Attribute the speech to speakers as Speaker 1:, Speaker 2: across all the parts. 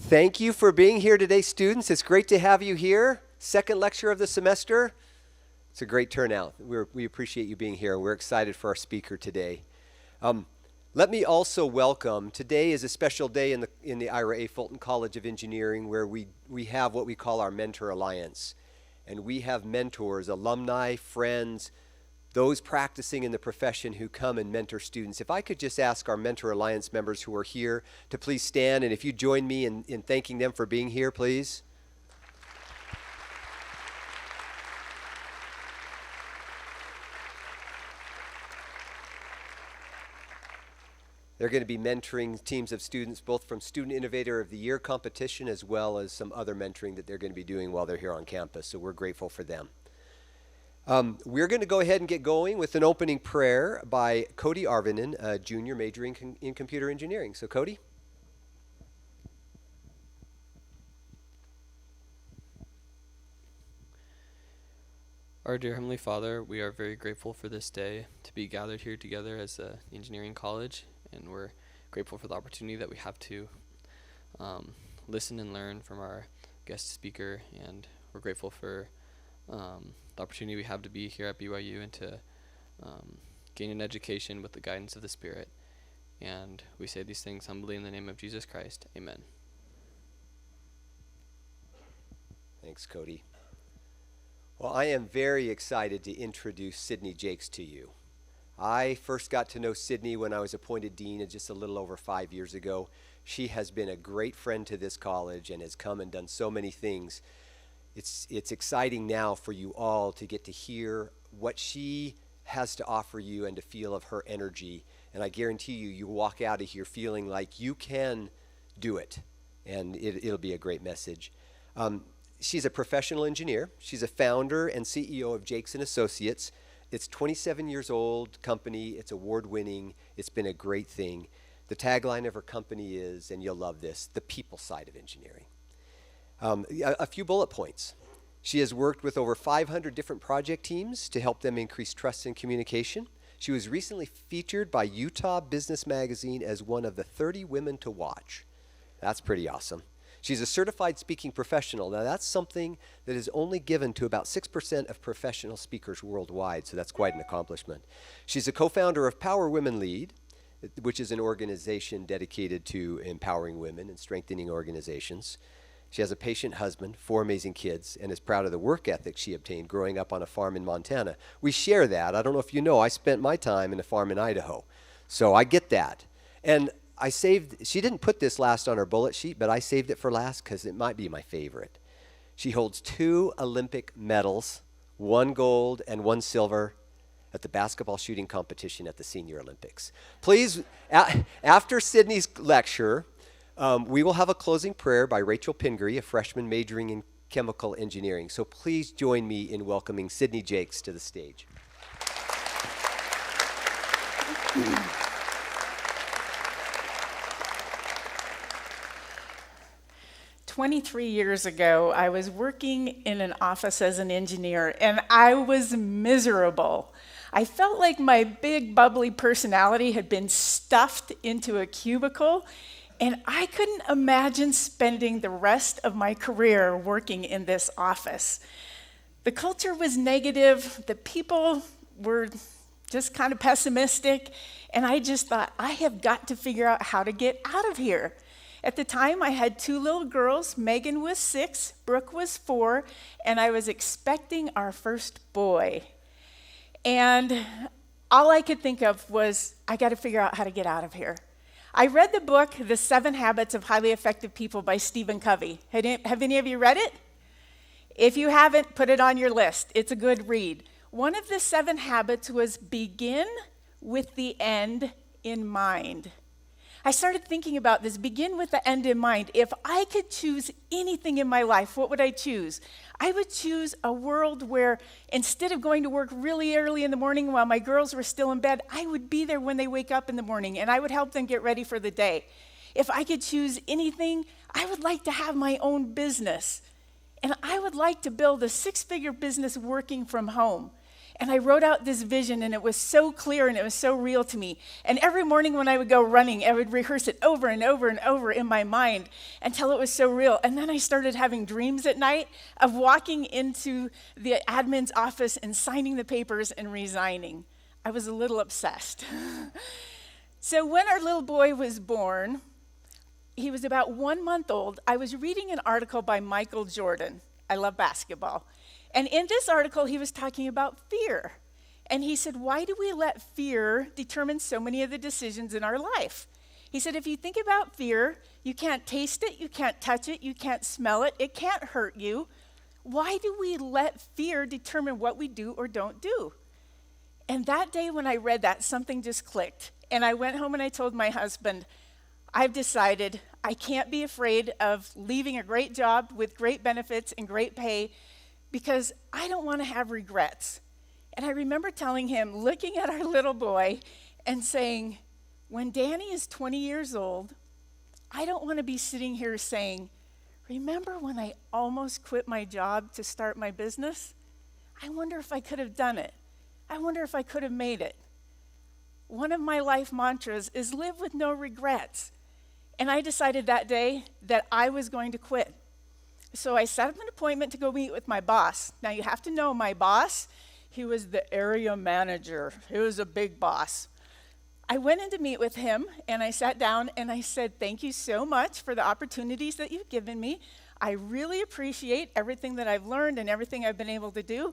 Speaker 1: Thank you for being here today, students. It's great to have you here. Second lecture of the semester. It's a great turnout. We appreciate you being here. We're excited for our speaker today. Let me also welcome, today is a special day in the Ira A. Fulton College of Engineering where we have what we call our Mentor Alliance. And we have mentors, alumni, friends, those practicing in the profession who come and mentor students. If I could just ask our Mentor Alliance members who are here to please stand, and if you join me in thanking them for being here, please. They're going to be mentoring teams of students, both from Student Innovator of the Year competition as well as some other mentoring that they're going to be doing while they're here on campus. So we're grateful for them. We're going to go ahead and get going with an opening prayer by Cody Arvinden, a junior majoring in computer engineering. So Cody.
Speaker 2: Our dear Heavenly Father, we are very grateful for this day to be gathered here together as an engineering college, and we're grateful for the opportunity that we have to listen and learn from our guest speaker, and we're grateful for the opportunity we have to be here at BYU and to gain an education with the guidance of the Spirit. And we say these things humbly in the name of Jesus Christ. Amen.
Speaker 1: Thanks, Cody. Well, I am very excited to introduce Sydne Jacques to you. I first got to know Sydne when I was appointed dean just a little over 5 years ago. She has been a great friend to this college and has come and done so many things. It's exciting now for you all to get to hear what she has to offer you and to feel of her energy. And I guarantee you walk out of here feeling like you can do it. And it'll be a great message. She's a professional engineer. She's a founder and CEO of Jaques Associates. It's 27 years old company. It's award-winning. It's been a great thing. The tagline of her company is, and you'll love this, the people side of engineering. A few bullet points. She has worked with over 500 different project teams to help them increase trust and communication. She was recently featured by Utah Business Magazine as one of the 30 women to watch. That's pretty awesome. She's a certified speaking professional. Now that's something that is only given to about 6% of professional speakers worldwide, so that's quite an accomplishment. She's a co-founder of Power Women Lead, which is an organization dedicated to empowering women and strengthening organizations. She has a patient husband, 4 amazing kids, and is proud of the work ethic she obtained growing up on a farm in Montana. We share that. I don't know if you know, I spent my time in a farm in Idaho, so I get that. And she didn't put this last on her bullet sheet, but I saved it for last because it might be my favorite. She holds 2 Olympic medals, 1 gold and 1 silver at the basketball shooting competition at the Senior Olympics. Please, after Sydne's lecture, we will have a closing prayer by Rachel Pingree, a freshman majoring in chemical engineering. So please join me in welcoming Sydne Jacques to the stage.
Speaker 3: 23 years ago, I was working in an office as an engineer, and I was miserable. I felt like my big, bubbly personality had been stuffed into a cubicle, and I couldn't imagine spending the rest of my career working in this office. The culture was negative, the people were just kind of pessimistic, and I just thought, I have got to figure out how to get out of here. At the time, I had 2 little girls. Megan was 6, Brooke was 4, and I was expecting our first boy. And all I could think of was, I got to figure out how to get out of here. I read the book, The 7 Habits of Highly Effective People by Stephen Covey. Have any of you read it? If you haven't, put it on your list. It's a good read. One of the 7 habits was begin with the end in mind. I started thinking about this, begin with the end in mind. If I could choose anything in my life, what would I choose? I would choose a world where instead of going to work really early in the morning while my girls were still in bed, I would be there when they wake up in the morning and I would help them get ready for the day. If I could choose anything, I would like to have my own business. And I would like to build a 6-figure business working from home. And I wrote out this vision, and it was so clear and it was so real to me. And every morning when I would go running, I would rehearse it over and over and over in my mind until it was so real. And then I started having dreams at night of walking into the admin's office and signing the papers and resigning. I was a little obsessed. So when our little boy was born, he was about 1 month old. I was reading an article by Michael Jordan. I love basketball. And in this article, he was talking about fear. And he said, why do we let fear determine so many of the decisions in our life? He said, if you think about fear, you can't taste it, you can't touch it, you can't smell it, it can't hurt you. Why do we let fear determine what we do or don't do? And that day when I read that, something just clicked. And I went home and I told my husband, I've decided I can't be afraid of leaving a great job with great benefits and great pay because I don't want to have regrets. And I remember telling him, looking at our little boy and saying, when Danny is 20 years old, I don't want to be sitting here saying, remember when I almost quit my job to start my business? I wonder if I could have done it. I wonder if I could have made it. One of my life mantras is live with no regrets. And I decided that day that I was going to quit. So I set up an appointment to go meet with my boss. Now you have to know my boss, he was the area manager. He was a big boss. I went in to meet with him and I sat down and I said, thank you so much for the opportunities that you've given me. I really appreciate everything that I've learned and everything I've been able to do,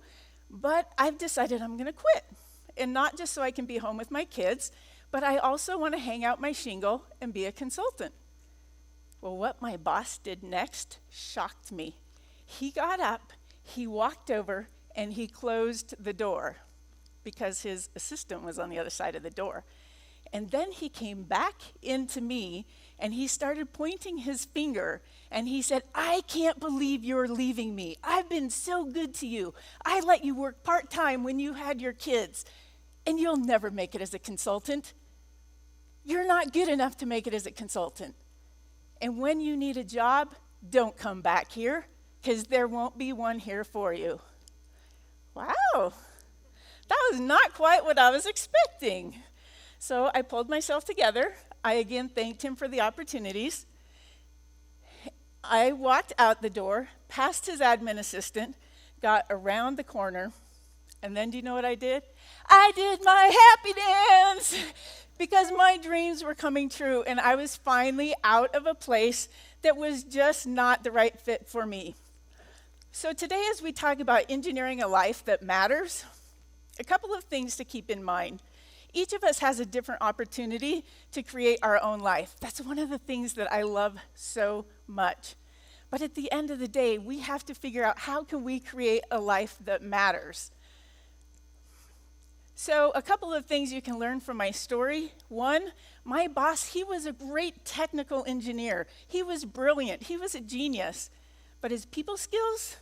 Speaker 3: but I've decided I'm going to quit. And not just so I can be home with my kids, but I also want to hang out my shingle and be a consultant. Well, what my boss did next shocked me. He got up, he walked over, and he closed the door because his assistant was on the other side of the door. And then he came back into me, and he started pointing his finger, and he said, I can't believe you're leaving me. I've been so good to you. I let you work part-time when you had your kids, and you'll never make it as a consultant. You're not good enough to make it as a consultant. And when you need a job, don't come back here, because there won't be one here for you. Wow, that was not quite what I was expecting. So I pulled myself together. I again thanked him for the opportunities. I walked out the door, past his admin assistant, got around the corner, and then do you know what I did? I did my happy dance! Because my dreams were coming true, and I was finally out of a place that was just not the right fit for me. So today, as we talk about engineering a life that matters, a couple of things to keep in mind. Each of us has a different opportunity to create our own life. That's one of the things that I love so much. But at the end of the day, we have to figure out how can we create a life that matters. So a couple of things you can learn from my story. One, my boss, he was a great technical engineer. He was brilliant. He was a genius. But his people skills,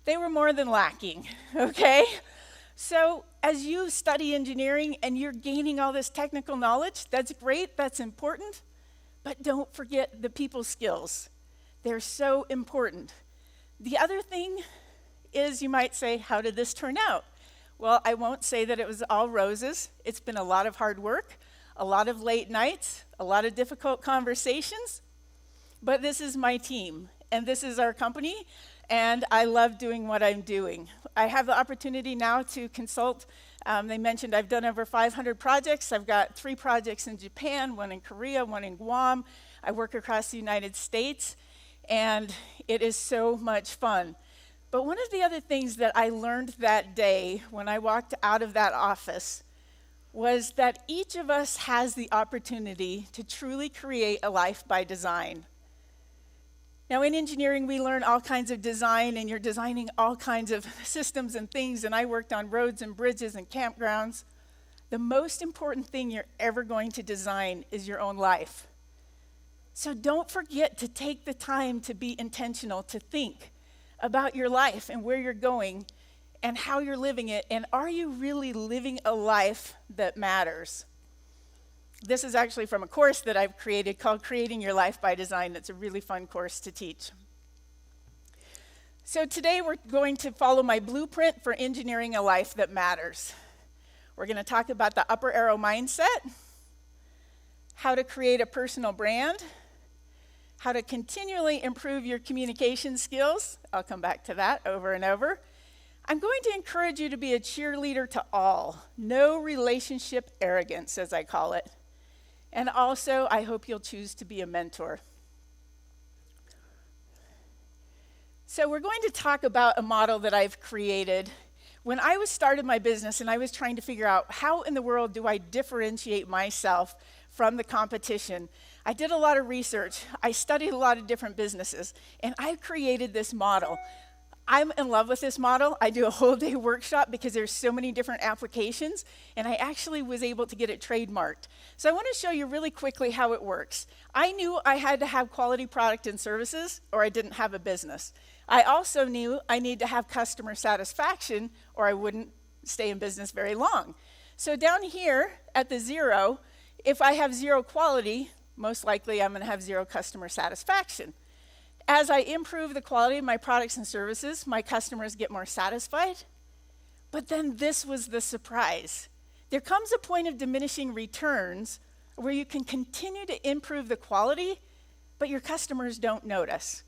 Speaker 3: they were more than lacking, okay? So as you study engineering and you're gaining all this technical knowledge, that's great, that's important. But don't forget the people skills. They're so important. The other thing is you might say, how did this turn out? Well, I won't say that it was all roses. It's been a lot of hard work, a lot of late nights, a lot of difficult conversations. But this is my team, and this is our company, and I love doing what I'm doing. I have the opportunity now to consult. They mentioned I've done over 500 projects. I've got 3 projects in Japan, 1 in Korea, 1 in Guam. I work across the United States, and it is so much fun. But one of the other things that I learned that day when I walked out of that office was that each of us has the opportunity to truly create a life by design. Now in engineering, we learn all kinds of design, and you're designing all kinds of systems and things, and I worked on roads and bridges and campgrounds. The most important thing you're ever going to design is your own life. So don't forget to take the time to be intentional, to think about your life and where you're going and how you're living it, and are you really living a life that matters? This is actually from a course that I've created called Creating Your Life by Design. That's a really fun course to teach. So today we're going to follow my blueprint for engineering a life that matters. We're going to talk about the upper arrow mindset, how to create a personal brand, how to continually improve your communication skills. I'll come back to that over and over. I'm going to encourage you to be a cheerleader to all. No relationship arrogance, as I call it. And also, I hope you'll choose to be a mentor. So we're going to talk about a model that I've created. When I started my business and I was trying to figure out how in the world do I differentiate myself from the competition, I did a lot of research. I studied a lot of different businesses, and I created this model. I'm in love with this model. I do a whole day workshop because there's so many different applications, and I actually was able to get it trademarked. So I want to show you really quickly how it works. I knew I had to have quality product and services, or I didn't have a business. I also knew I need to have customer satisfaction, or I wouldn't stay in business very long. So down here at the 0, if I have 0 quality, most likely I'm going to have 0 customer satisfaction. As I improve the quality of my products and services, my customers get more satisfied. But then this was the surprise. There comes a point of diminishing returns where you can continue to improve the quality, but your customers don't notice.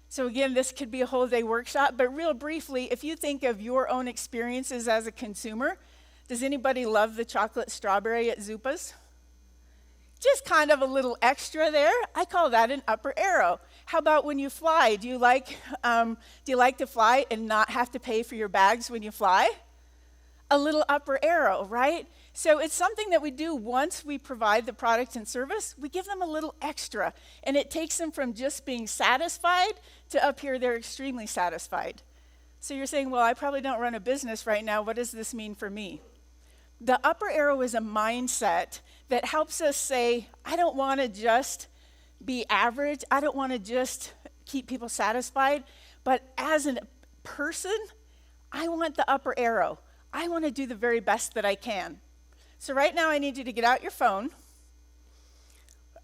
Speaker 3: So again, this could be a whole day workshop, but real briefly, if you think of your own experiences as a consumer, does anybody love the chocolate strawberry at Zupa's? Just kind of a little extra there. I call that an upper arrow. How about when you fly? Do you like to fly and not have to pay for your bags when you fly? A little upper arrow, right? So it's something that we do once we provide the product and service. We give them a little extra, and it takes them from just being satisfied to up here they're extremely satisfied. So you're saying, well, I probably don't run a business right now. What does this mean for me? The upper arrow is a mindset that helps us say, I don't want to just be average. I don't want to just keep people satisfied. But as a person, I want the upper arrow. I want to do the very best that I can. So right now I need you to get out your phone,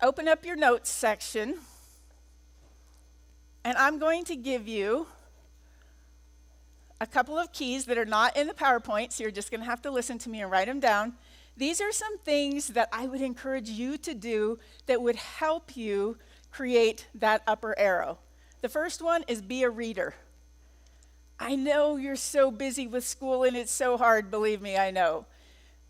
Speaker 3: open up your notes section, and I'm going to give you a couple of keys that are not in the PowerPoint, so you're just going to have to listen to me and write them down. These are some things that I would encourage you to do that would help you create that upper arrow. The first one is be a reader. I know you're so busy with school and it's so hard, believe me, I know.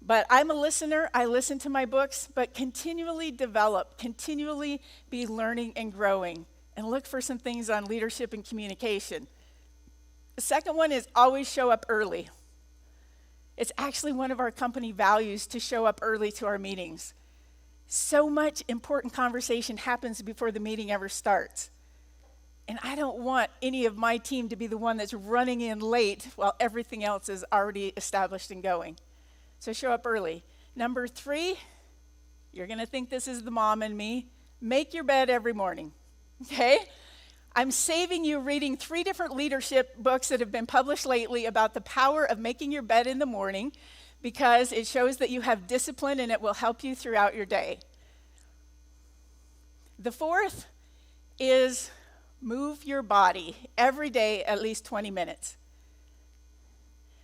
Speaker 3: But I'm a listener, I listen to my books, but continually develop, continually be learning and growing, and look for some things on leadership and communication. The second one is always show up early. It's actually one of our company values to show up early to our meetings. So much important conversation happens before the meeting ever starts. And I don't want any of my team to be the one that's running in late while everything else is already established and going. So show up early. Number 3, you're going to think this is the mom in me. Make your bed every morning, okay? I'm saving you reading 3 different leadership books that have been published lately about the power of making your bed in the morning because it shows that you have discipline and it will help you throughout your day. The 4th is move your body every day at least 20 minutes.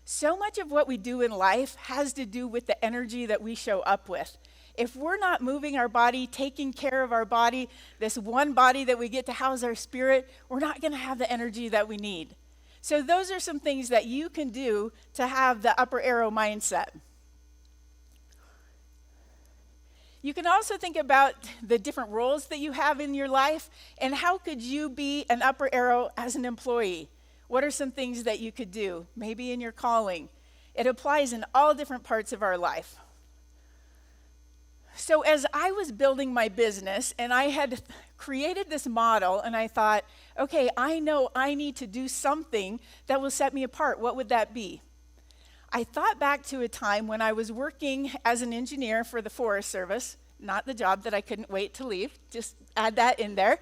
Speaker 3: So much of what we do in life has to do with the energy that we show up with. If we're not moving our body, taking care of our body, this one body that we get to house our spirit, we're not going to have the energy that we need. So those are some things that you can do to have the upper arrow mindset. You can also think about the different roles that you have in your life and how could you be an upper arrow as an employee? What are some things that you could do? Maybe in your calling. It applies in all different parts of our life. So as I was building my business and I had created this model and I thought, okay, I know I need to do something that will set me apart. What would that be? I thought back to a time when I was working as an engineer for the Forest Service, not the job that I couldn't wait to leave, just add that in there.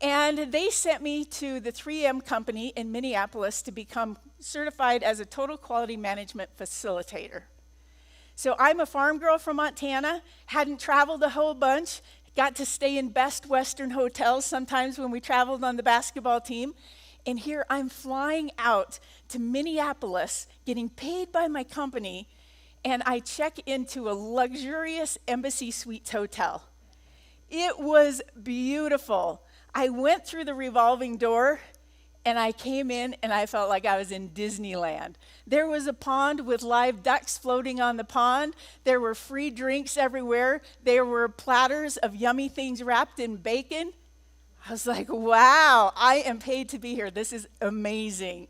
Speaker 3: And they sent me to the 3M company in Minneapolis to become certified as a total quality management facilitator. So I'm a farm girl from Montana, hadn't traveled a whole bunch, got to stay in Best Western hotels sometimes when we traveled on the basketball team. And here I'm flying out to Minneapolis, getting paid by my company, and I check into a luxurious Embassy Suites hotel. It was beautiful. I went through the revolving door, and I came in, and I felt like I was in Disneyland. There was a pond with live ducks floating on the pond. There were free drinks everywhere. There were platters of yummy things wrapped in bacon. I was like, wow, I am paid to be here. This is amazing.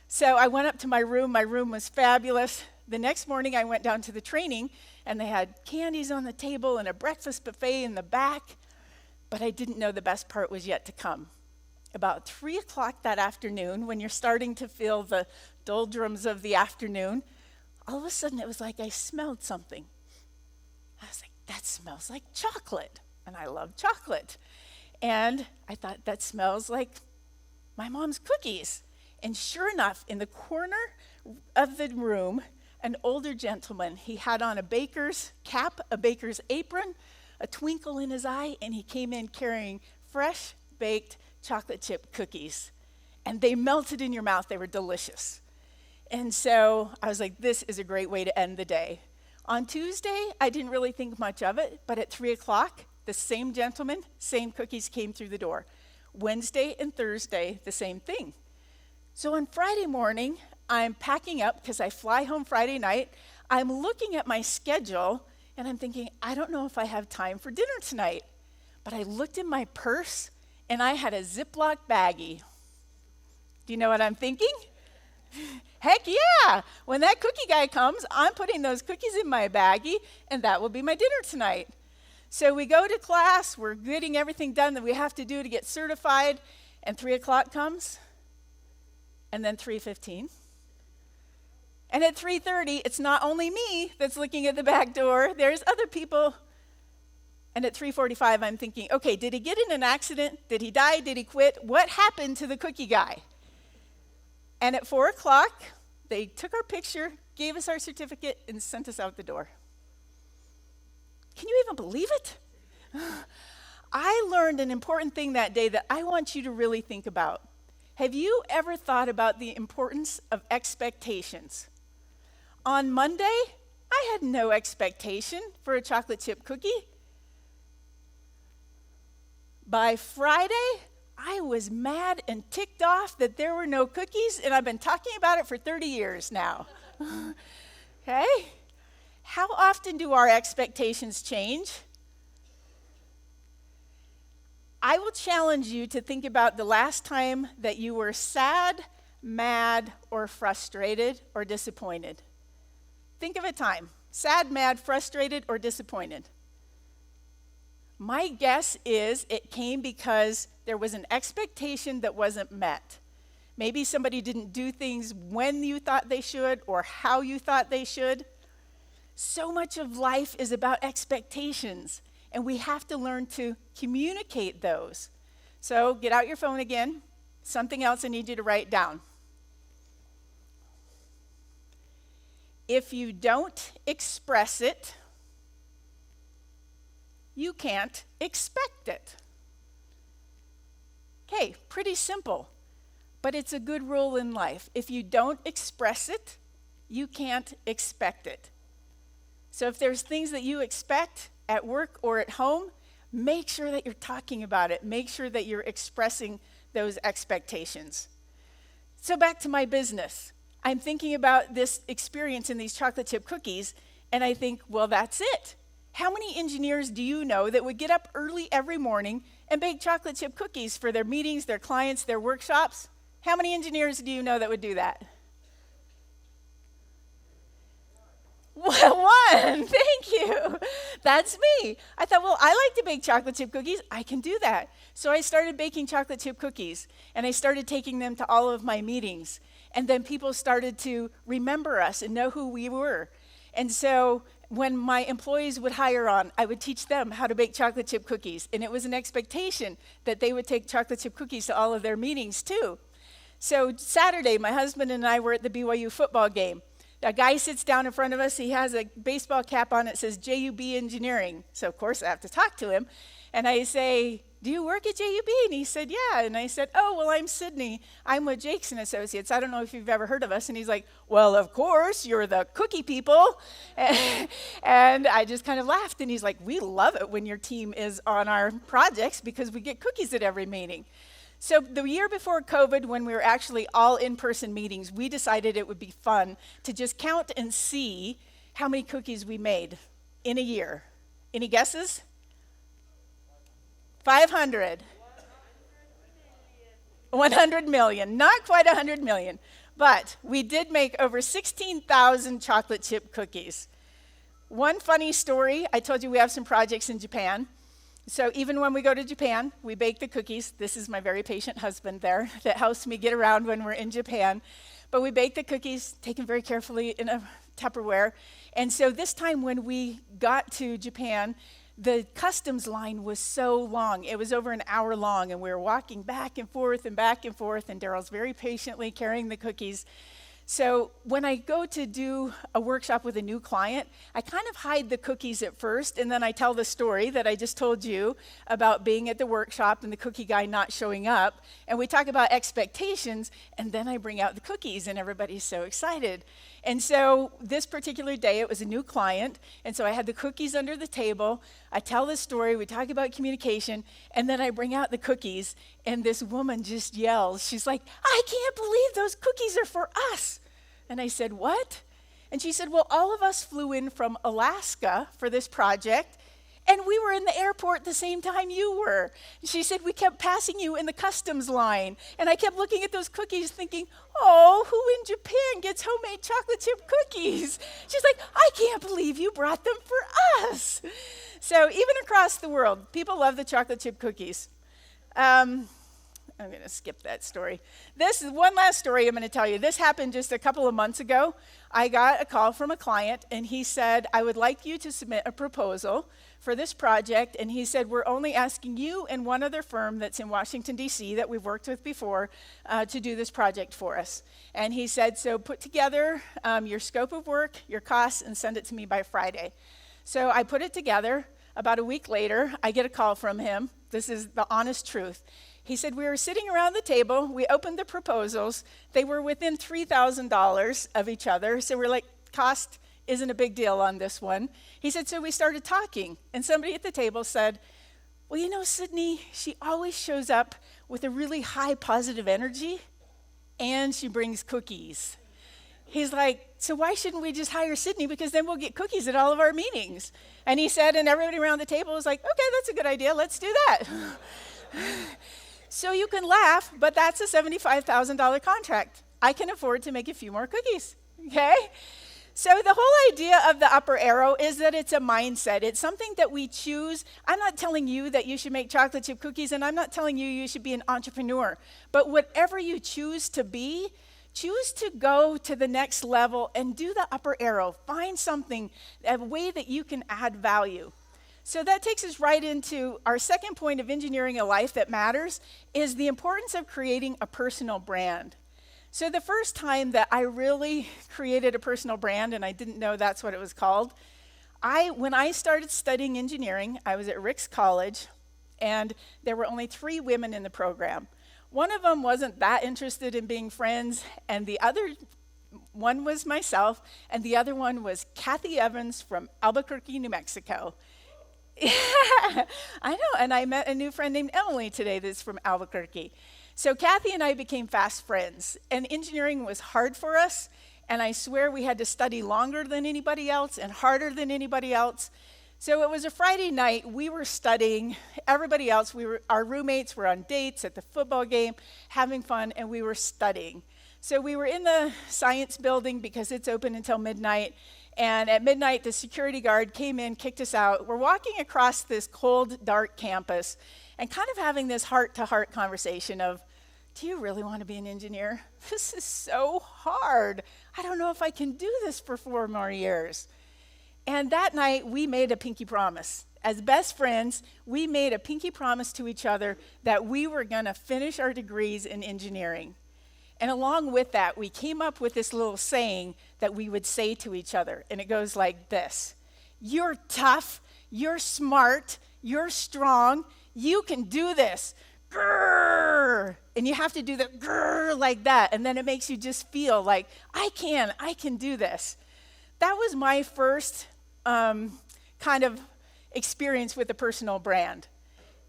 Speaker 3: So I went up to my room. My room was fabulous. The next morning, I went down to the training, and they had candies on the table and a breakfast buffet in the back. But I didn't know the best part was yet to come. About 3 o'clock that afternoon, when you're starting to feel the doldrums of the afternoon, all of a sudden it was like I smelled something. I was like, that smells like chocolate. And I love chocolate. And I thought, that smells like my mom's cookies. And sure enough, in the corner of the room, an older gentleman, he had on a baker's cap, a baker's apron, a twinkle in his eye, and he came in carrying fresh baked chocolate chip cookies. And they melted in your mouth. They were delicious. And so I was like, this is a great way to end the day. On Tuesday, I didn't really think much of it, but at 3 o'clock, the same gentleman, same cookies came through the door. Wednesday and Thursday, the same thing. So on Friday morning, I'm packing up because I fly home Friday night. I'm looking at my schedule, and I'm thinking, I don't know if I have time for dinner tonight. But I looked in my purse, and I had a Ziploc baggie. Do you know what I'm thinking? Heck yeah! When that cookie guy comes, I'm putting those cookies in my baggie, and that will be my dinner tonight. So we go to class, we're getting everything done that we have to do to get certified, and 3 o'clock comes, and then 3:15. And at 3:30, it's not only me that's looking at the back door, there's other people. And at 3:45, I'm thinking, okay, did he get in an accident? Did he die? Did he quit? What happened to the cookie guy? And at 4 o'clock, they took our picture, gave us our certificate, and sent us out the door. Can you even believe it? I learned an important thing that day that I want you to really think about. Have you ever thought about the importance of expectations? On Monday, I had no expectation for a chocolate chip cookie. By Friday, I was mad and ticked off that there were no cookies, and I've been talking about it for 30 years now. Okay? How often do our expectations change? I will challenge you to think about the last time that you were sad, mad, or frustrated, or disappointed. Think of a time. Sad, mad, frustrated, or disappointed. My guess is it came because there was an expectation that wasn't met. Maybe somebody didn't do things when you thought they should or how you thought they should. So much of life is about expectations, and we have to learn to communicate those. So get out your phone again. Something else I need you to write down. If you don't express it, you can't expect it. Okay, pretty simple, but it's a good rule in life. If you don't express it, you can't expect it. So if there's things that you expect at work or at home, make sure that you're talking about it. Make sure that you're expressing those expectations. So back to my business. I'm thinking about this experience in these chocolate chip cookies, and I think, well, that's it. How many engineers do you know that would get up early every morning and bake chocolate chip cookies for their meetings, their clients, their workshops? How many engineers do you know that would do that? Well, one. Thank you. That's me. I thought, well, I like to bake chocolate chip cookies. I can do that. So I started baking chocolate chip cookies, and I started taking them to all of my meetings. And then people started to remember us and know who we were. And so when my employees would hire on, I would teach them how to bake chocolate chip cookies. And it was an expectation that they would take chocolate chip cookies to all of their meetings too. So Saturday, my husband and I were at the BYU football game. A guy sits down in front of us. He has a baseball cap on. It says JUB Engineering. So, of course, I have to talk to him. And I say, do you work at JUB? And he said, yeah. And I said, oh, well, I'm Sydney. I'm with Jaques Associates. I don't know if you've ever heard of us. And he's like, well, of course, you're the cookie people. And I just kind of laughed. And he's like, we love it when your team is on our projects because we get cookies at every meeting. So the year before COVID, when we were actually all in-person meetings, we decided it would be fun to just count and see how many cookies we made in a year. Any guesses? 500. 100 million. Not quite 100 million. But we did make over 16,000 chocolate chip cookies. One funny story, I told you we have some projects in Japan. So even when we go to Japan, we bake the cookies. This is my very patient husband there that helps me get around when we're in Japan. But we bake the cookies, take them very carefully in a Tupperware. And so this time when we got to Japan, the customs line was so long. It was over an hour long, and we were walking back and forth, and Daryl's very patiently carrying the cookies. So when I go to do a workshop with a new client, I kind of hide the cookies at first, and then I tell the story that I just told you about being at the workshop and the cookie guy not showing up, and we talk about expectations, and then I bring out the cookies, and everybody's so excited. And so this particular day, it was a new client, and so I had the cookies under the table. I tell the story, we talk about communication, and then I bring out the cookies, and this woman just yells. She's like, I can't believe those cookies are for us. And I said, what? And she said, well, all of us flew in from Alaska for this project, and we were in the airport the same time you were. She said, we kept passing you in the customs line. And I kept looking at those cookies thinking, oh, who in Japan gets homemade chocolate chip cookies? She's like, I can't believe you brought them for us. So even across the world, people love the chocolate chip cookies. I'm going to skip that story. This is one last story I'm going to tell you. This happened just a couple of months ago. I got a call from a client, and he said, I would like you to submit a proposal for this project. And he said, we're only asking you and one other firm that's in Washington, D.C. that we've worked with before to do this project for us. And he said, so put together your scope of work, your costs, and send it to me by Friday. So I put it together. About a week later, I get a call from him. This is the honest truth. He said, we were sitting around the table. We opened the proposals. They were within $3,000 of each other. So we're like, cost isn't a big deal on this one. He said, so we started talking. And somebody at the table said, well, you know, Sydney, she always shows up with a really high positive energy, and she brings cookies. He's like, so why shouldn't we just hire Sydney? Because then we'll get cookies at all of our meetings. And he said, and everybody around the table was like, okay, that's a good idea. Let's do that. So you can laugh, but that's a $75,000 contract. I can afford to make a few more cookies, okay? So the whole idea of the upper arrow is that it's a mindset. It's something that we choose. I'm not telling you that you should make chocolate chip cookies, and I'm not telling you you should be an entrepreneur. But whatever you choose to be, choose to go to the next level and do the upper arrow. Find something, a way that you can add value. So that takes us right into our second point of engineering a life that matters is the importance of creating a personal brand. So the first time that I really created a personal brand, and I didn't know that's what it was called, when I started studying engineering, I was at Rick's College, and there were only 3 women in the program. One of them wasn't that interested in being friends, and the other one was myself, and the other one was Kathy Evans from Albuquerque, New Mexico. I know, and I met a new friend named Emily today that's from Albuquerque. So Kathy and I became fast friends, and engineering was hard for us, and I swear we had to study longer than anybody else and harder than anybody else. So it was a Friday night, we were studying, everybody else, our roommates were on dates at the football game, having fun, and we were studying. So we were in the science building because it's open until midnight, and at midnight, the security guard came in, kicked us out. We're walking across this cold, dark campus and kind of having this heart-to-heart conversation of, do you really want to be an engineer? This is so hard. I don't know if I can do this for 4 more years. And that night, we made a pinky promise. As best friends, we made a pinky promise to each other that we were going to finish our degrees in engineering. And along with that, we came up with this little saying that we would say to each other. And it goes like this: you're tough, you're smart, You're strong. You can do this. Grrr! And you have to do the grrr like that. And then it makes you just feel like, I can do this. That was my first kind of experience with a personal brand.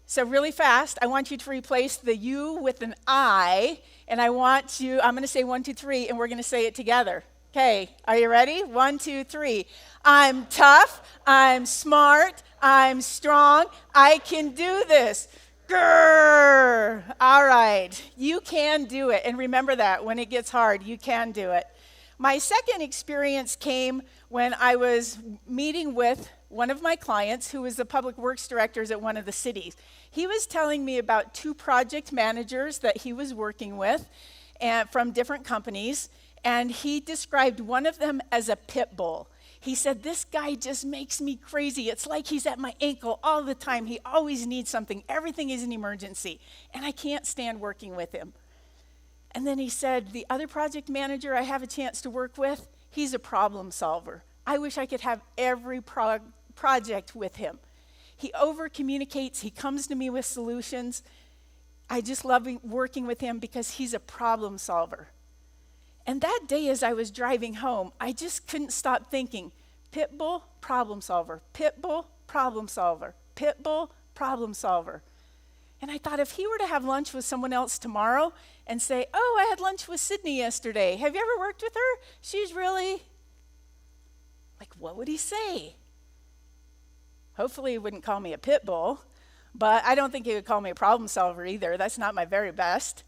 Speaker 3: So really fast, I want you to replace the you with an I, and I'm going to say 1, 2, 3, and we're going to say it together. Okay, are you ready? 1, 2, 3. I'm tough, I'm smart, I'm strong, I can do this. Grrr! All right, you can do it, and remember that when it gets hard, you can do it. My second experience came when I was meeting with one of my clients who was the public works directors at one of the cities. He was telling me about 2 project managers that he was working with and from different companies, and he described one of them as a pit bull. He said, this guy just makes me crazy. It's like he's at my ankle all the time. He always needs something. Everything is an emergency, and I can't stand working with him. And then he said, the other project manager I have a chance to work with, he's a problem solver. I wish I could have every project with him. He over-communicates. He comes to me with solutions. I just love working with him because he's a problem solver. And that day as I was driving home, I just couldn't stop thinking, pit bull, problem solver, pit bull, problem solver, pit bull, problem solver. And I thought if he were to have lunch with someone else tomorrow and say, oh, I had lunch with Sydne yesterday. Have you ever worked with her? She's really, like, what would he say? Hopefully he wouldn't call me a pit bull, but I don't think he would call me a problem solver either. That's not my very best.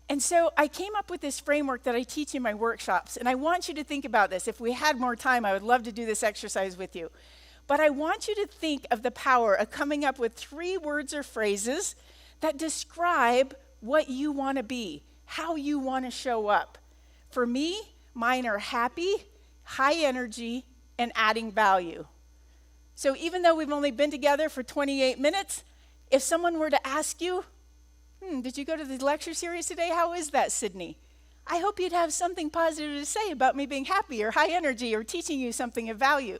Speaker 3: And so I came up with this framework that I teach in my workshops, and I want you to think about this. If we had more time, I would love to do this exercise with you. But I want you to think of the power of coming up with 3 words or phrases that describe what you want to be, how you want to show up. For me, mine are happy, high energy, and adding value. So even though we've only been together for 28 minutes, if someone were to ask you, did you go to the lecture series today? How is that, Sydne? I hope you'd have something positive to say about me being happy or high energy or teaching you something of value.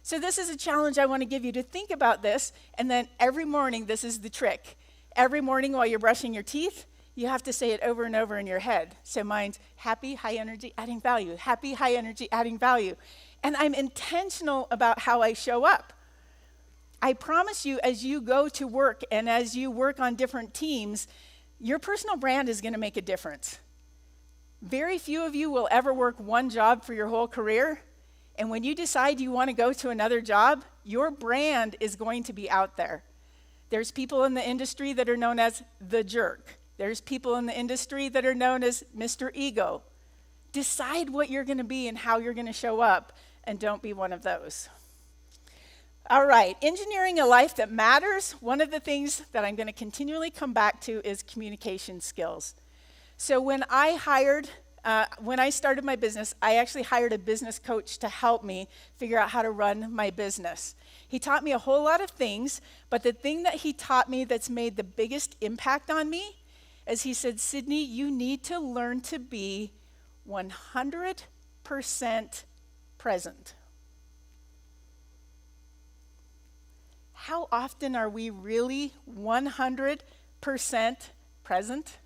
Speaker 3: So this is a challenge I want to give you to think about this, and then every morning, this is the trick. Every morning while you're brushing your teeth, you have to say it over and over in your head. So mine's happy, high energy, adding value. Happy, high energy, adding value. And I'm intentional about how I show up. I promise you, as you go to work and as you work on different teams, your personal brand is going to make a difference. Very few of you will ever work one job for your whole career. And when you decide you want to go to another job, your brand is going to be out there. There's people in the industry that are known as the jerk. There's people in the industry that are known as Mr. Ego. Decide what you're going to be and how you're going to show up, and don't be one of those. All right, engineering a life that matters. One of the things that I'm going to continually come back to is communication skills. So when I started my business, I actually hired a business coach to help me figure out how to run my business. He taught me a whole lot of things, but the thing that he taught me that's made the biggest impact on me is he said, Sydne, you need to learn to be 100% present. How often are we really 100% present?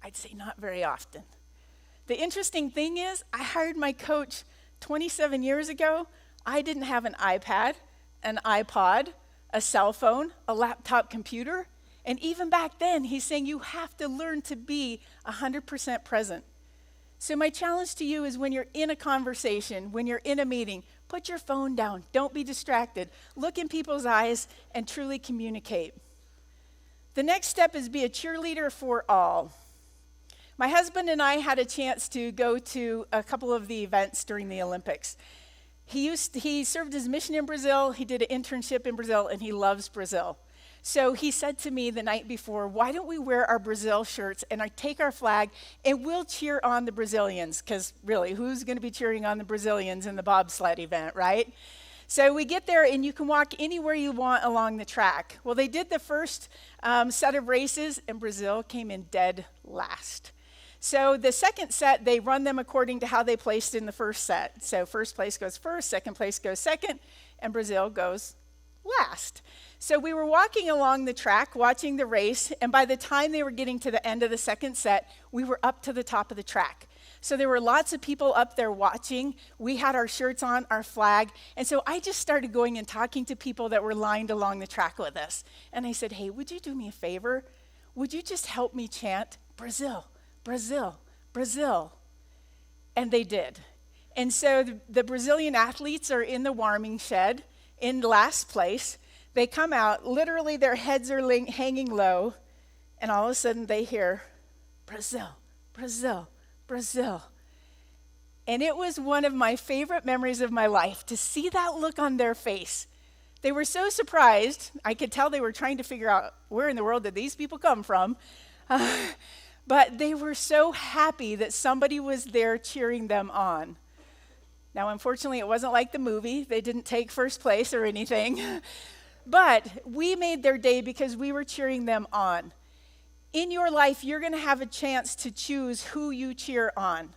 Speaker 3: I'd say not very often. The interesting thing is, I hired my coach 27 years ago. I didn't have an iPad, an iPod, a cell phone, a laptop computer. And even back then, he's saying you have to learn to be 100% present. So my challenge to you is when you're in a conversation, when you're in a meeting, put your phone down. Don't be distracted. Look in people's eyes and truly communicate. The next step is be a cheerleader for all. My husband and I had a chance to go to a couple of the events during the Olympics. He served his mission in Brazil, he did an internship in Brazil, and he loves Brazil. So he said to me the night before, why don't we wear our Brazil shirts and I take our flag and we'll cheer on the Brazilians? Because really, who's going to be cheering on the Brazilians in the bobsled event, right? So we get there and you can walk anywhere you want along the track. Well, they did the first set of races and Brazil came in dead last. So the second set, they run them according to how they placed in the first set. So first place goes first, second place goes second, and Brazil goes last. So we were walking along the track, watching the race, and by the time they were getting to the end of the second set, we were up to the top of the track. So there were lots of people up there watching. We had our shirts on, our flag, and so I just started going and talking to people that were lined along the track with us. And I said, hey, would you do me a favor? Would you just help me chant, Brazil, Brazil, Brazil? And they did. And so the Brazilian athletes are in the warming shed in last place. They come out, literally their heads are hanging low, and all of a sudden they hear, Brazil, Brazil, Brazil. And it was one of my favorite memories of my life to see that look on their face. They were so surprised. I could tell they were trying to figure out where in the world did these people come from. But they were so happy that somebody was there cheering them on. Now, unfortunately, it wasn't like the movie. They didn't take first place or anything. But we made their day because we were cheering them on. In your life, you're going to have a chance to choose who you cheer on.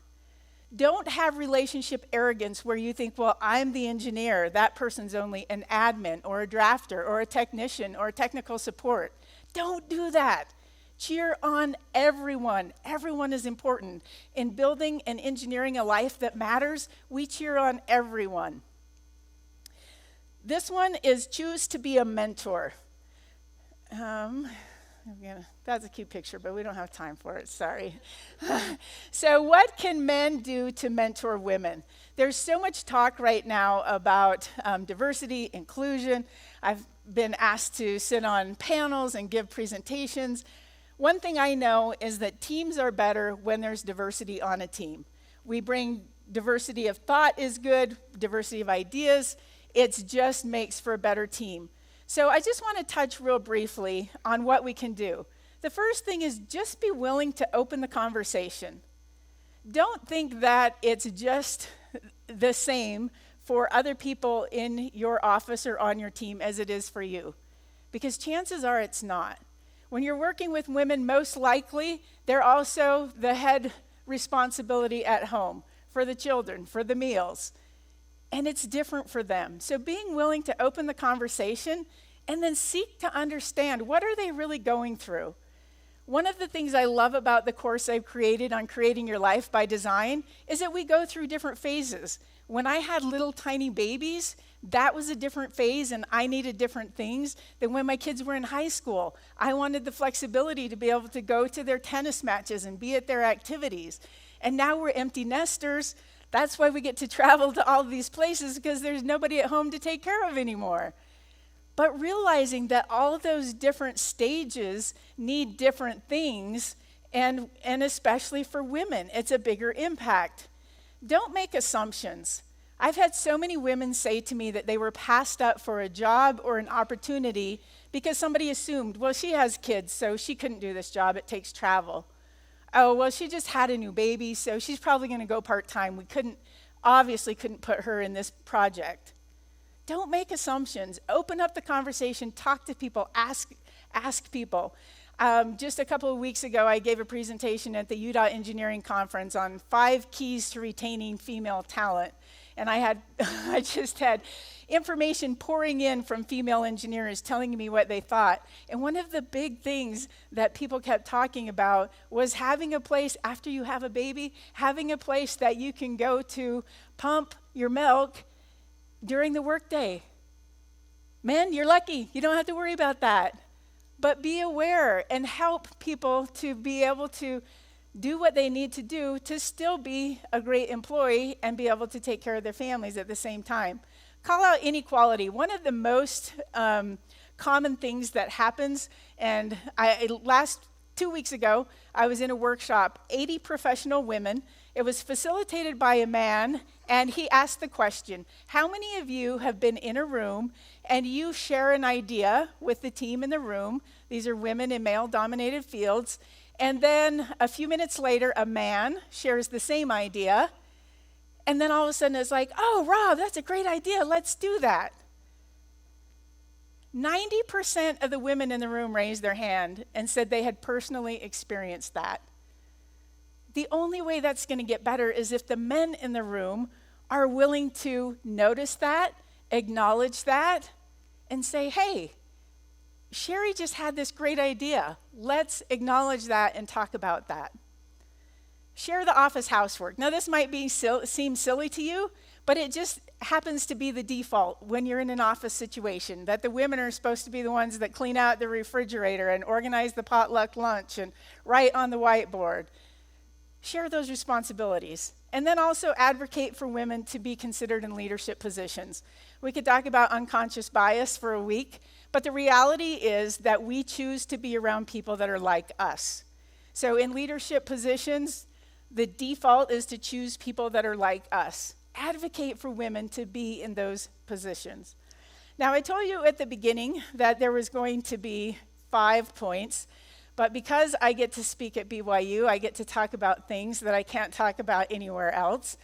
Speaker 3: Don't have relationship arrogance where you think, well, I'm the engineer. That person's only an admin or a drafter or a technician or technical support. Don't do that. Cheer on everyone. Everyone is important. In building and engineering a life that matters, we cheer on everyone. This one is choose to be a mentor. That's a cute picture, but we don't have time for it, sorry. So what can men do to mentor women? There's so much talk right now about diversity, inclusion. I've been asked to sit on panels and give presentations. One thing I know is that teams are better when there's diversity on a team. We bring diversity of thought is good, diversity of ideas. It just makes for a better team. So I just want to touch real briefly on what we can do. The first thing is just be willing to open the conversation. Don't think that it's just the same for other people in your office or on your team as it is for you, because chances are it's not. When you're working with women, most likely they're also the head responsibility at home for the children, for the meals. And it's different for them. So being willing to open the conversation and then seek to understand what are they really going through. One of the things I love about the course I've created on Creating Your Life by Design is that we go through different phases. When I had little tiny babies, that was a different phase and I needed different things than when my kids were in high school. I wanted the flexibility to be able to go to their tennis matches and be at their activities. And now we're empty nesters. That's why we get to travel to all of these places, because there's nobody at home to take care of anymore. But realizing that all of those different stages need different things, and especially for women, it's a bigger impact. Don't make assumptions. I've had so many women say to me that they were passed up for a job or an opportunity because somebody assumed, well, she has kids, so she couldn't do this job. It takes travel. Oh, well, she just had a new baby, so she's probably going to go part-time. We obviously couldn't put her in this project. Don't make assumptions. Open up the conversation, talk to people, ask people. Just a couple of weeks ago, I gave a presentation at the UDOT Engineering Conference on 5 keys to retaining female talent. And I just had information pouring in from female engineers telling me what they thought. And one of the big things that people kept talking about was having a place after you have a baby, having a place that you can go to pump your milk during the workday. Men, you're lucky. You don't have to worry about that. But be aware and help people to be able to do what they need to do to still be a great employee and be able to take care of their families at the same time. Call out inequality. One of the most common things that happens, and last 2 weeks ago, I was in a workshop, 80 professional women. It was facilitated by a man, and he asked the question, how many of you have been in a room and you share an idea with the team in the room? These are women in male-dominated fields. And then a few minutes later, a man shares the same idea. And then all of a sudden it's like, oh, Rob, that's a great idea. Let's do that. 90% of the women in the room raised their hand and said they had personally experienced that. the only way that's going to get better is if the men in the room are willing to notice that, acknowledge that, and say, hey, Sherry just had this great idea. Let's acknowledge that and talk about that. Share the office housework. Now, this might seem silly to you, but it just happens to be the default when you're in an office situation, that the women are supposed to be the ones that clean out the refrigerator and organize the potluck lunch and write on the whiteboard. Share those responsibilities. And then also advocate for women to be considered in leadership positions. We could talk about unconscious bias for a week, but the reality is that we choose to be around people that are like us. So in leadership positions, the default is to choose people that are like us. Advocate for women to be in those positions. Now, I told you at the beginning that there was going to be 5 points, but because I get to speak at BYU, I get to talk about things that I can't talk about anywhere else.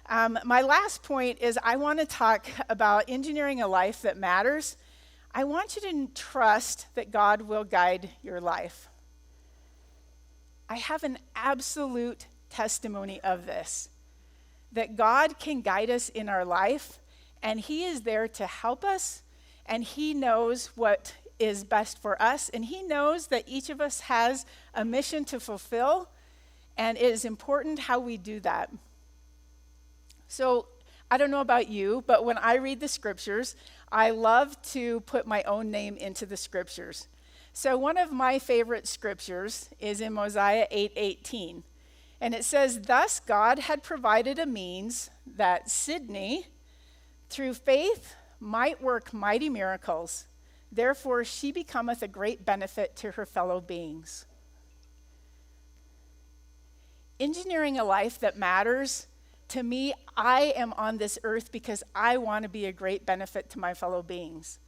Speaker 3: My last point is I want to talk about engineering a life that matters. I want you to trust that God will guide your life. I have an absolute testimony of this, that God can guide us in our life, and He is there to help us, and He knows what is best for us, and He knows that each of us has a mission to fulfill, and it is important how we do that. So, I don't know about you, but when I read the scriptures, I love to put my own name into the scriptures. So one of my favorite scriptures is in Mosiah 8:18. And it says, thus God had provided a means that Sydne, through faith, might work mighty miracles. Therefore she becometh a great benefit to her fellow beings. Engineering a life that matters. To me, I am on this earth because I want to be a great benefit to my fellow beings.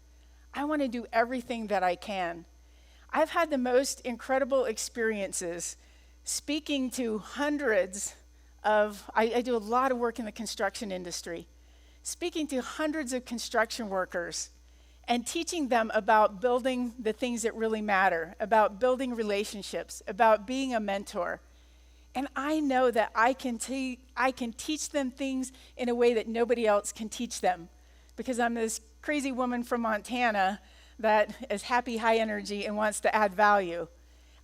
Speaker 3: I want to do everything that I can. I've had the most incredible experiences speaking to hundreds of, I do a lot of work in the construction industry, speaking to hundreds of construction workers and teaching them about building the things that really matter, about building relationships, about being a mentor. And I know that I can teach them things in a way that nobody else can teach them, because I'm this crazy woman from Montana that is happy, high energy, and wants to add value.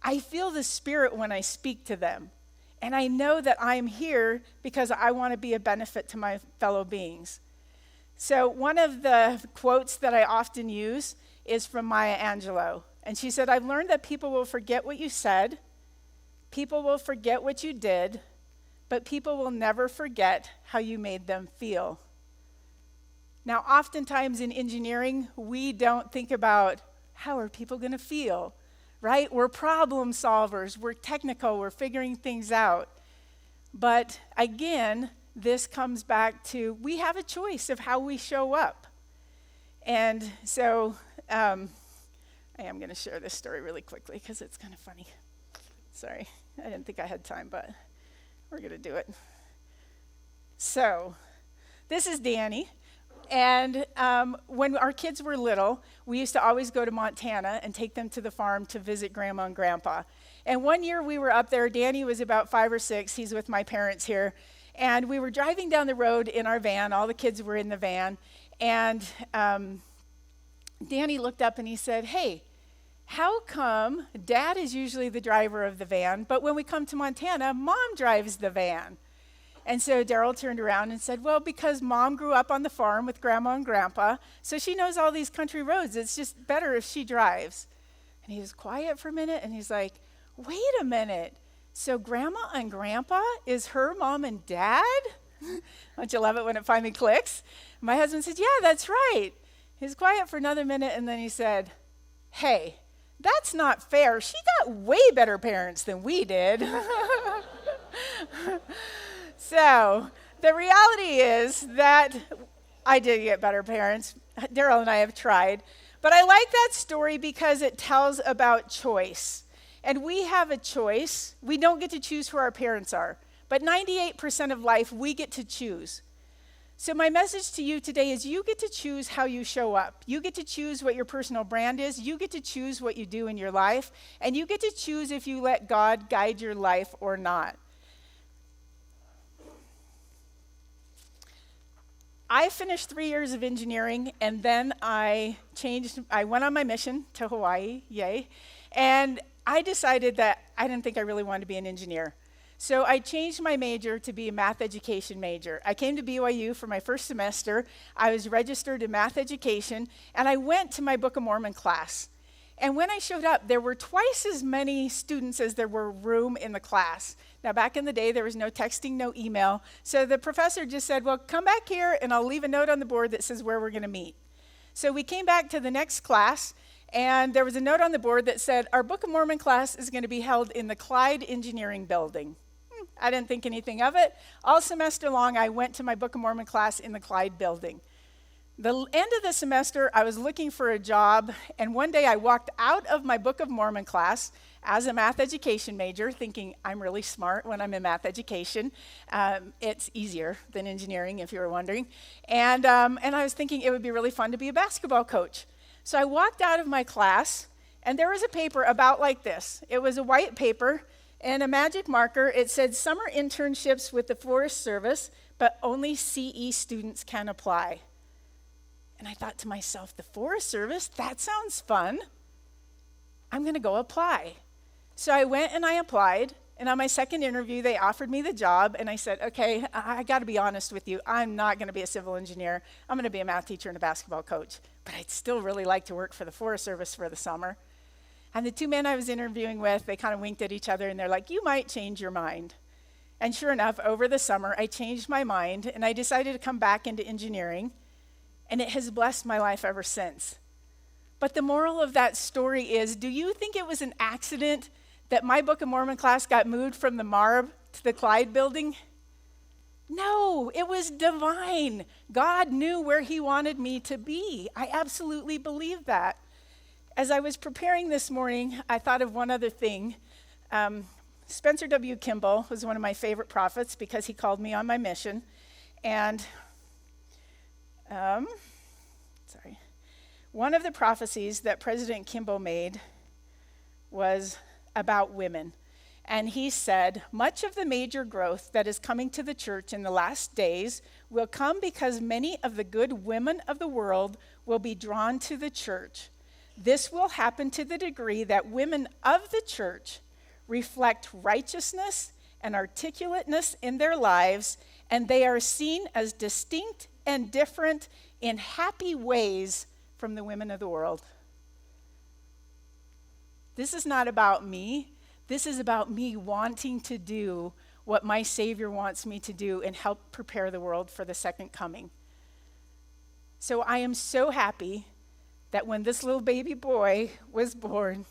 Speaker 3: I feel the Spirit when I speak to them. And I know that I'm here because I want to be a benefit to my fellow beings. So one of the quotes that I often use is from Maya Angelou. And she said, I've learned that people will forget what you said, people will forget what you did, but people will never forget how you made them feel. Now, oftentimes in engineering, we don't think about how are people going to feel, right? We're problem solvers, we're technical, we're figuring things out. But again, this comes back to we have a choice of how we show up. And so I am going to share this story really quickly because it's kind of funny. Sorry, I didn't think I had time, but we're going to do it. So this is Danny. And when our kids were little, we used to always go to Montana and take them to the farm to visit Grandma and Grandpa. And one year we were up there. Danny was about 5 or 6. He's with my parents here. And we were driving down the road in our van. All the kids were in the van. And Danny looked up and he said, hey, how come Dad is usually the driver of the van, but when we come to Montana, Mom drives the van? And so Daryl turned around and said, well, because Mom grew up on the farm with Grandma and Grandpa, so she knows all these country roads. It's just better if she drives. And he was quiet for a minute, and he's like, wait a minute. So Grandma and Grandpa is her mom and dad? Don't you love it when it finally clicks? My husband said, yeah, that's right. He was quiet for another minute, and then he said, hey, that's not fair. She got way better parents than we did. So the reality is that I did get better parents. Daryl and I have tried. But I like that story because it tells about choice. And we have a choice. We don't get to choose who our parents are. But 98% of life, we get to choose. So my message to you today is you get to choose how you show up. You get to choose what your personal brand is. You get to choose what you do in your life. And you get to choose if you let God guide your life or not. I finished 3 years of engineering, and then I went on my mission to Hawaii, yay, and I decided that I didn't think I really wanted to be an engineer. So I changed my major to be a math education major. I came to BYU for my first semester. I was registered in math education, and I went to my Book of Mormon class. And when I showed up, there were twice as many students as there were room in the class. Now, back in the day, there was no texting, no email. So the professor just said, well, come back here, and I'll leave a note on the board that says where we're going to meet. So we came back to the next class, and there was a note on the board that said, our Book of Mormon class is going to be held in the Clyde Engineering Building. I didn't think anything of it. All semester long, I went to my Book of Mormon class in the Clyde building. The end of the semester, I was looking for a job, and one day I walked out of my Book of Mormon class as a math education major, thinking I'm really smart when I'm in math education. It's easier than engineering, if you were wondering. And I was thinking it would be really fun to be a basketball coach. So I walked out of my class, and there was a paper about like this. It was a white paper and a magic marker. It said summer internships with the Forest Service, but only CE students can apply. And I thought to myself, the Forest Service, that sounds fun. I'm going to go apply. So I went and I applied, and on my second interview, they offered me the job, and I said, okay, I got to be honest with you. I'm not going to be a civil engineer. I'm going to be a math teacher and a basketball coach, but I'd still really like to work for the Forest Service for the summer. And the two men I was interviewing with, they kind of winked at each other, and they're like, you might change your mind. And sure enough, over the summer, I changed my mind, and I decided to come back into engineering, and it has blessed my life ever since. But the moral of that story is, do you think it was an accident that my Book of Mormon class got moved from the Marb to the Clyde building? No, it was divine. God knew where he wanted me to be. I absolutely believe that. As I was preparing this morning, I thought of one other thing. Spencer W. Kimball was one of my favorite prophets because he called me on my mission. And one of the prophecies that President Kimball made was about women. And he said, much of the major growth that is coming to the church in the last days will come because many of the good women of the world will be drawn to the church. This will happen to the degree that women of the church reflect righteousness and articulateness in their lives, and they are seen as distinct and different in happy ways from the women of the world. This is not about me. This is about me wanting to do what my Savior wants me to do and help prepare the world for the second coming. So I am so happy that when this little baby boy was born,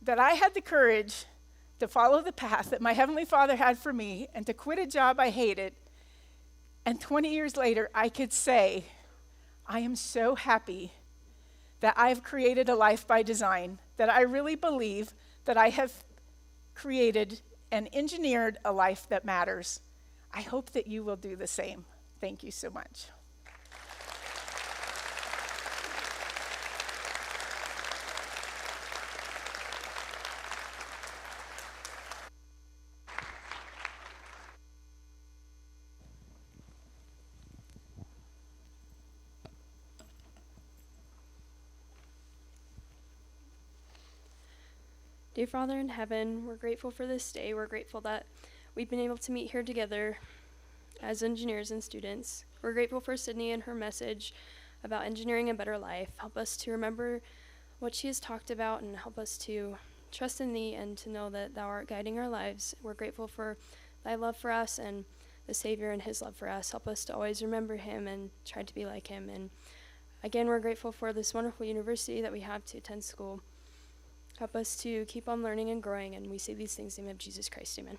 Speaker 3: that I had the courage to follow the path that my Heavenly Father had for me and to quit a job I hated. And 20 years later, I could say, I am so happy that I've created a life by design, that I really believe that I have created and engineered a life that matters. I hope that you will do the same. Thank you so much.
Speaker 4: Dear Father in heaven, we're grateful for this day. We're grateful that we've been able to meet here together as engineers and students. We're grateful for Sydne and her message about engineering a better life. Help us to remember what she has talked about and help us to trust in thee and to know that thou art guiding our lives. We're grateful for thy love for us and the Savior and his love for us. Help us to always remember him and try to be like him. And again, we're grateful for this wonderful university that we have to attend school. Help us to keep on learning and growing, and we say these things in the name of Jesus Christ. Amen.